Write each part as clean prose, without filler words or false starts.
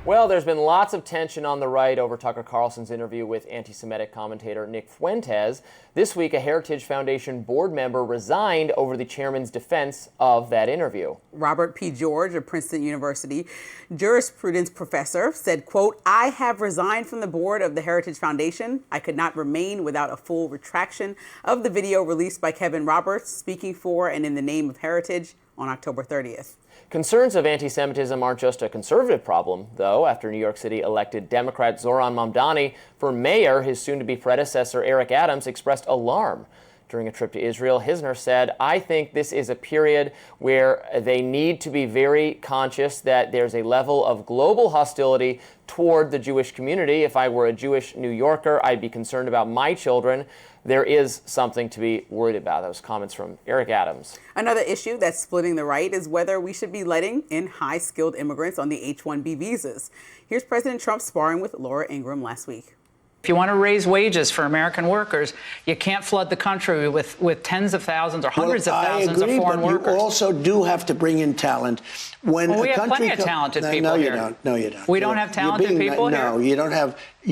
Well, there's been lots of tension on the right over Tucker Carlson's interview with anti-Semitic commentator Nick Fuentes. This week, a Heritage Foundation board member resigned over the chairman's defense of that interview. Robert P. George of Princeton University, jurisprudence professor, said, quote, "I have resigned from the board of the Heritage Foundation. I could not remain without a full retraction of the video released by Kevin Roberts speaking for and in the name of Heritage on October 30th. Concerns of anti-Semitism aren't just a conservative problem, though. After New York City elected Democrat Zoran Mamdani for mayor, his soon-to-be predecessor Eric Adams expressed alarm. During a trip to Israel, Hisner said, "I think this is a period where they need to be very conscious that there's a level of global hostility toward the Jewish community. If I were a Jewish New Yorker, I'd be concerned about my children. There is something to be worried about." Those comments from Eric Adams. Another issue that's splitting the right is whether we should be letting in high-skilled immigrants on the H-1B visas. Here's President Trump sparring with Laura Ingraham last week. If you want to raise wages for American workers, you can't flood the country with tens of thousands or hundreds of thousands of foreign workers. You also do have to bring in talent. When we have plenty of talented people here. No, you don't. We don't have talented people here? No, you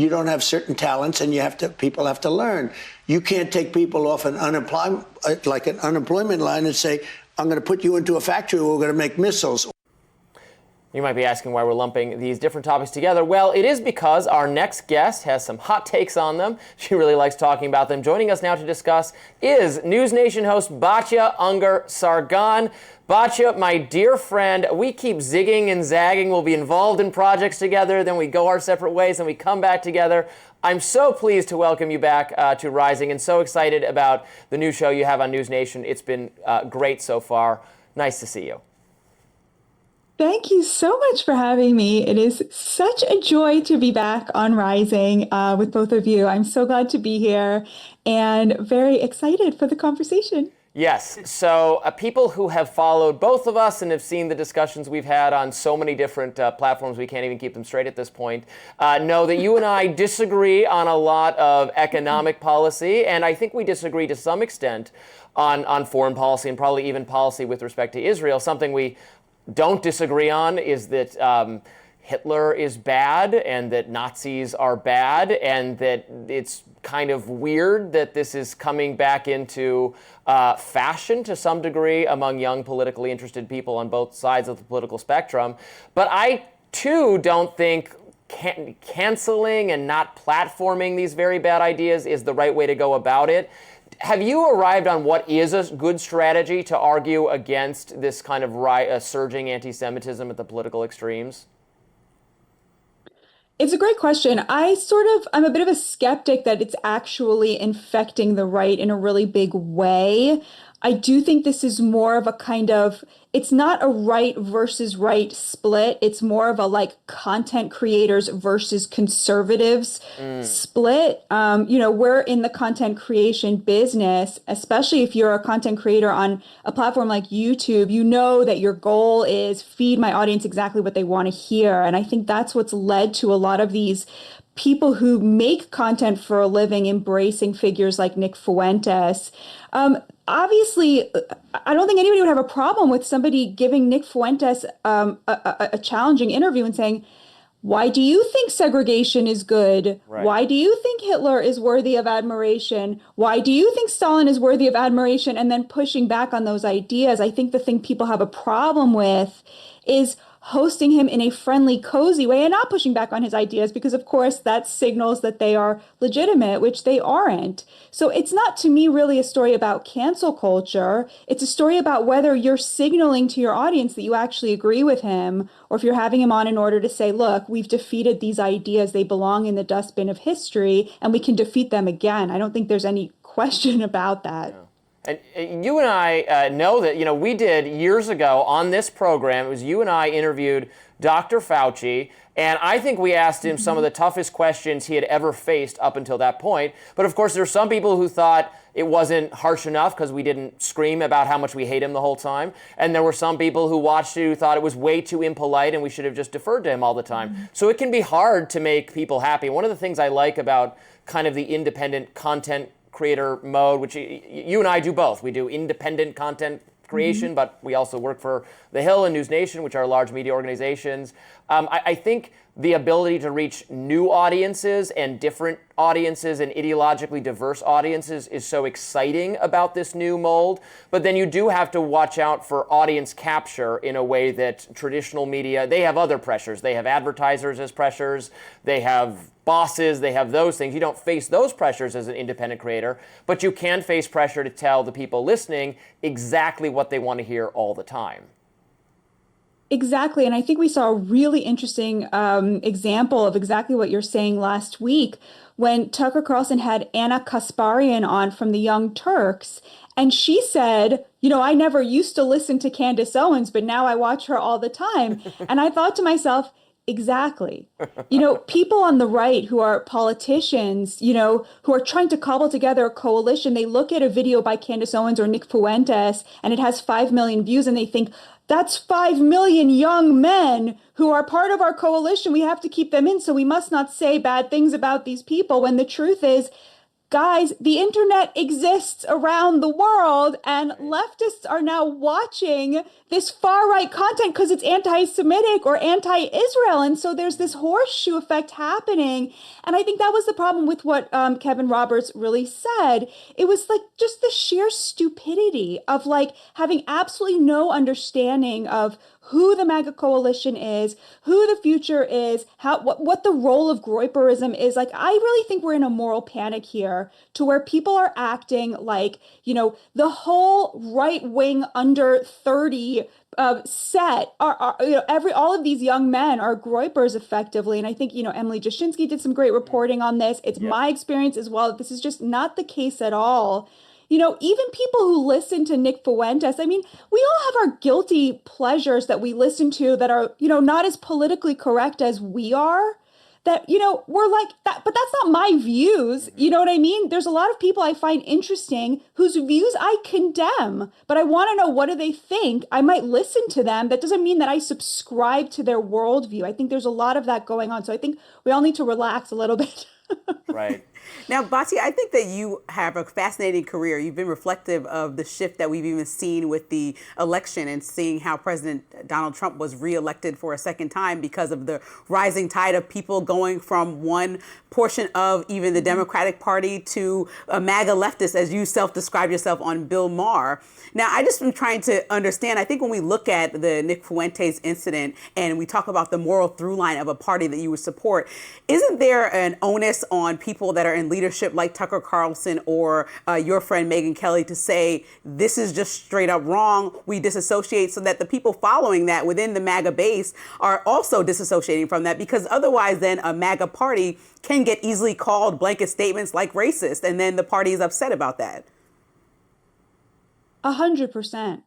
don't have certain talents, and people have to learn. You can't take people off an unemployment line and say, "I'm going to put you into a factory where we're going to make missiles." You might be asking why we're lumping these different topics together. Well, it is because our next guest has some hot takes on them. She really likes talking about them. Joining us now to discuss is News Nation host Batya Ungar-Sargon. Batya, my dear friend, we keep zigging and zagging. We'll be involved in projects together, then we go our separate ways, and we come back together. I'm so pleased to welcome you back to Rising, and so excited about the new show you have on News Nation. It's been great so far. Nice to see you. Thank you so much for having me. It is such a joy to be back on Rising with both of you. I'm so glad to be here and very excited for the conversation. Yes. So people who have followed both of us and have seen the discussions we've had on so many different platforms, we can't even keep them straight at this point, know that you and I disagree on a lot of economic policy, and I think we disagree to some extent on foreign policy and probably even policy with respect to Israel. Something we don't disagree on is that Hitler is bad and that Nazis are bad, and that it's kind of weird that this is coming back into fashion to some degree among young politically interested people on both sides of the political spectrum. But I, too, don't think canceling and not platforming these very bad ideas is the right way to go about it. Have you arrived on what is a good strategy to argue against this kind of surging anti-Semitism at the political extremes? It's a great question. I'm a bit of a skeptic that it's actually infecting the right in a really big way. I do think this is more of a it's not a right versus right split. It's more of a content creators versus conservatives split. We're in the content creation business, especially if you're a content creator on a platform like YouTube. You know that your goal is feed my audience exactly what they want to hear. And I think that's what's led to a lot of these people who make content for a living embracing figures like Nick Fuentes. Obviously, I don't think anybody would have a problem with somebody giving Nick Fuentes a challenging interview and saying, "Why do you think segregation is good? Right. Why do you think Hitler is worthy of admiration? Why do you think Stalin is worthy of admiration?" And then pushing back on those ideas. I think the thing people have a problem with is hosting him in a friendly, cozy way and not pushing back on his ideas, because of course that signals that they are legitimate, which they aren't. So it's not, to me, really a story about cancel culture. It's a story about whether you're signaling to your audience that you actually agree with him, or if you're having him on in order to say, look, we've defeated these ideas. They belong in the dustbin of history and we can defeat them again. I don't think there's any question about that. Yeah. And you and I know that, we did years ago on this program, it was you and I interviewed Dr. Fauci, and I think we asked him some of the toughest questions he had ever faced up until that point. But of course, there are some people who thought it wasn't harsh enough because we didn't scream about how much we hate him the whole time. And there were some people who watched it who thought it was way too impolite and we should have just deferred to him all the time. So it can be hard to make people happy. One of the things I like about kind of the independent content creator mode, which you and I do both. We do independent content creation, but we also work for The Hill and News Nation, which are large media organizations. I think the ability to reach new audiences and different audiences and ideologically diverse audiences is so exciting about this new mold. But then you do have to watch out for audience capture in a way that traditional media, they have other pressures. They have advertisers as pressures. They have bosses. They have those things. You don't face those pressures as an independent creator, but you can face pressure to tell the people listening exactly what they want to hear all the time. Exactly. And I think we saw a really interesting example of exactly what you're saying last week when Tucker Carlson had Anna Kasparian on from the Young Turks. And she said, you know, I never used to listen to Candace Owens, but now I watch her all the time. And I thought to myself, exactly. You know, people on the right who are politicians, you know, who are trying to cobble together a coalition, they look at a video by Candace Owens or Nick Fuentes and it has 5 million views and they think, that's 5 million young men who are part of our coalition. We have to keep them in, so we must not say bad things about these people. When the truth is, guys, the internet exists around the world, and leftists are now watching this far-right content because it's anti-Semitic or anti-Israel. And so there's this horseshoe effect happening. And I think that was the problem with what Kevin Roberts really said. It was like just the sheer stupidity of like having absolutely no understanding of who the MAGA coalition is, who the future is, what the role of Groyperism is. Like, I really think we're in a moral panic here to where people are acting like, you know, the whole right wing under 30 set are you know, all of these young men are Groypers effectively. And I think, you know, Emily Jashinsky did some great reporting on this. It's my experience as well. This is just not the case at all. You know, even people who listen to Nick Fuentes, I mean, we all have our guilty pleasures that we listen to that are, you know, not as politically correct as we are. That, you know, we're like that, but that's not my views. You know what I mean? There's a lot of people I find interesting whose views I condemn, but I want to know, what do they think? I might listen to them. That doesn't mean that I subscribe to their worldview. I think there's a lot of that going on. So I think we all need to relax a little bit. Right. Now, Batya, I think that you have a fascinating career. You've been reflective of the shift that we've even seen with the election and seeing how President Donald Trump was reelected for a second time because of the rising tide of people going from one portion of even the Democratic Party to a MAGA leftist, as you self-described yourself on Bill Maher. Now, I just am trying to understand, I think when we look at the Nick Fuentes incident and we talk about the moral through line of a party that you would support, isn't there an onus on people that are in leadership like Tucker Carlson or your friend Megyn Kelly to say, this is just straight up wrong, we disassociate, so that the people following that within the MAGA base are also disassociating from that? Because otherwise then a MAGA party can get easily called blanket statements like racist, and then the party is upset about that. 100%.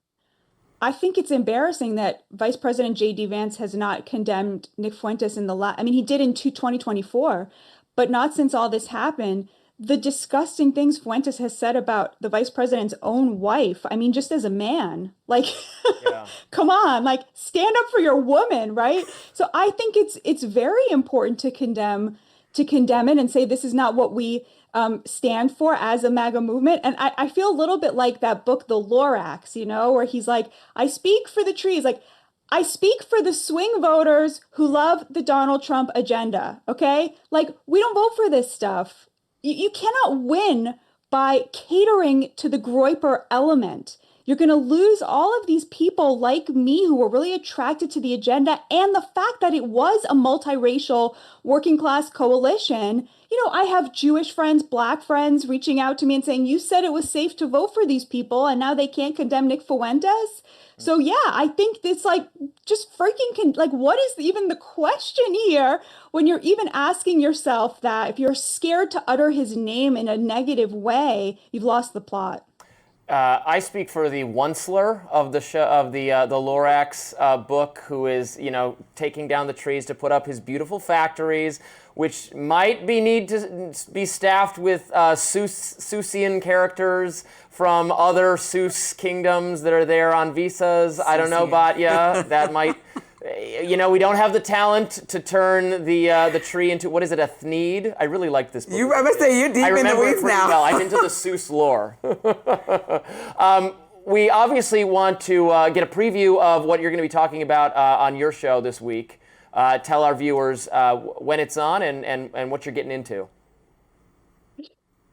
I think it's embarrassing that Vice President J.D. Vance has not condemned Nick Fuentes in the I mean, he did in 2024, but not since all this happened. The disgusting things Fuentes has said about the vice president's own wife. I mean, just as a man, like, come on, like, stand up for your woman, right? So I think it's very important to condemn it and say this is not what we stand for as a MAGA movement. And I feel a little bit like that book, The Lorax, you know, where he's like, I speak for the trees. Like, I speak for the swing voters who love the Donald Trump agenda. Okay. Like, we don't vote for this stuff. You cannot win by catering to the Groyper element. You're going to lose all of these people like me who were really attracted to the agenda and the fact that it was a multiracial working class coalition. You know, I have Jewish friends, Black friends reaching out to me and saying, you said it was safe to vote for these people and now they can't condemn Nick Fuentes. So, yeah, I think it's like just freaking like, what is even the question here when you're even asking yourself that? If you're scared to utter his name in a negative way, you've lost the plot. I speak for the Onceler of the show, of the Lorax book, who is, you know, taking down the trees to put up his beautiful factories, which might need to be staffed with Seussian characters from other Seuss kingdoms that are there on visas. I don't know, Batya. That might, you know, we don't have the talent to turn the tree into, what is it, a thneed? I really like this book. I must say, you're deep in the weeds now. Well. I'm into the Seuss lore. We obviously want to get a preview of what you're going to be talking about on your show this week. tell our viewers when it's on and what you're getting into.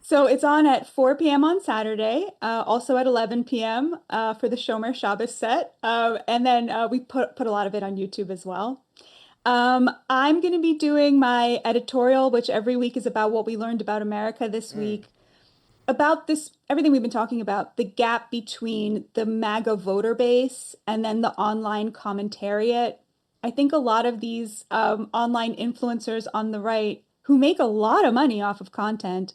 So it's on at 4 p.m. on Saturday, also at 11 p.m. For the Shomer Shabbos set. And then we put a lot of it on YouTube as well. I'm going to be doing my editorial, which every week is about what we learned about America this week. About this, everything we've been talking about, the gap between the MAGA voter base and then the online commentariat. I think a lot of these online influencers on the right who make a lot of money off of content,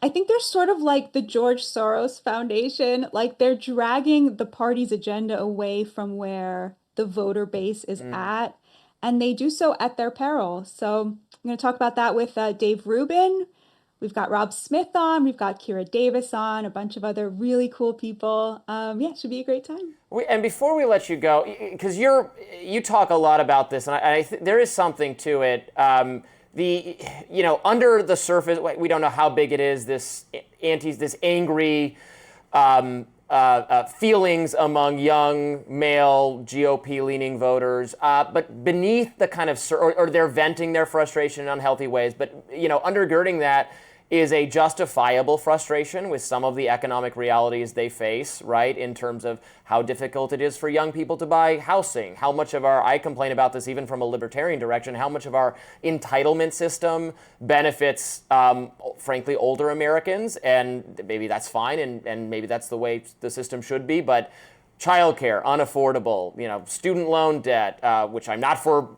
I think they're sort of like the George Soros Foundation, like they're dragging the party's agenda away from where the voter base is at, and they do so at their peril. So I'm going to talk about that with Dave Rubin. We've got Rob Smith on, we've got Kira Davis on, a bunch of other really cool people. Yeah, it should be a great time. And before we let you go, because you talk a lot about this, and there is something to it. Under the surface, we don't know how big it is, this angry feelings among young male GOP-leaning voters, but beneath the kind of, or they're venting their frustration in unhealthy ways, but undergirding that is a justifiable frustration with some of the economic realities they face, right, in terms of how difficult it is for young people to buy housing, how much of I complain about this even from a libertarian direction, how much of our entitlement system benefits, frankly, older Americans, and maybe that's fine, and maybe that's the way the system should be, but childcare, unaffordable, student loan debt, which I'm not for,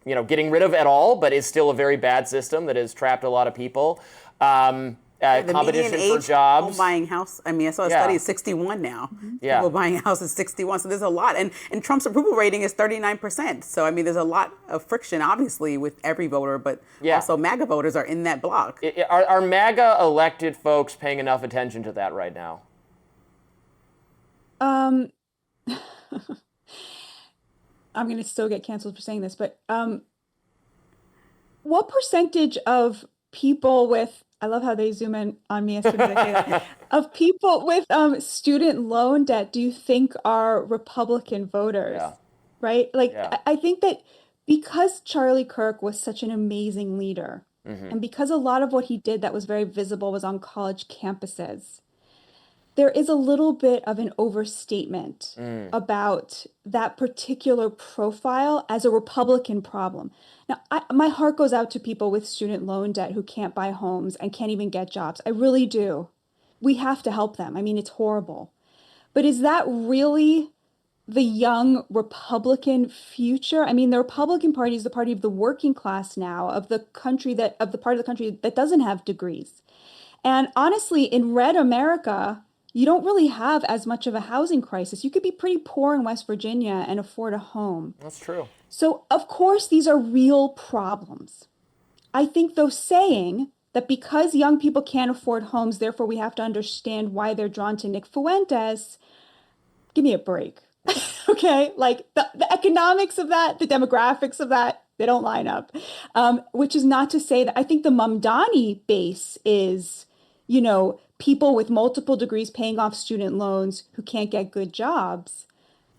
getting rid of at all, but is still a very bad system that has trapped a lot of people. The Competition median for age jobs. home buying house. I mean, I saw a study is 61 now. Yeah. People buying a house is 61. So there's a lot. And Trump's approval rating is 39%. So, I mean, there's a lot of friction, obviously, with every voter, but also MAGA voters are in that block. Are MAGA elected folks paying enough attention to that right now? I'm going to still get canceled for saying this, but what percentage of people with, I love how they zoom in on me as soon as I say that, of people with student loan debt do you think are Republican voters? Yeah. Right? I think that because Charlie Kirk was such an amazing leader, and because a lot of what he did that was very visible was on college campuses, there is a little bit of an overstatement about that particular profile as a Republican problem. Now, my heart goes out to people with student loan debt who can't buy homes and can't even get jobs. I really do. We have to help them. I mean, it's horrible. But is that really the young Republican future? I mean, the Republican Party is the party of the working class now, of the part of the country that doesn't have degrees. And honestly, in red America, you don't really have as much of a housing crisis. You could be pretty poor in West Virginia and afford a home. That's true. So, of course, these are real problems. I think, though, saying that because young people can't afford homes, therefore we have to understand why they're drawn to Nick Fuentes, give me a break. Okay? Like, the economics of that, the demographics of that, they don't line up. Which is not to say that I think the Mamdani base is, people with multiple degrees paying off student loans who can't get good jobs.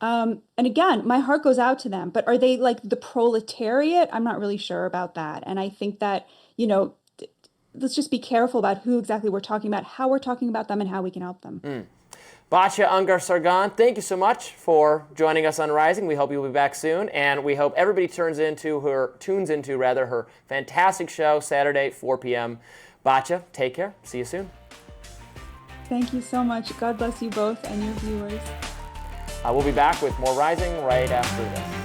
And again, my heart goes out to them, but are they like the proletariat? I'm not really sure about that. And I think that, let's just be careful about who exactly we're talking about, how we're talking about them, and how we can help them. Batya Ungar-Sargon, thank you so much for joining us on Rising. We hope you'll be back soon, and we hope everybody tunes into her fantastic show Saturday, 4 p.m. Batya, take care. See you soon. Thank you so much. God bless you both and your viewers. We'll be back with more Rising right after this.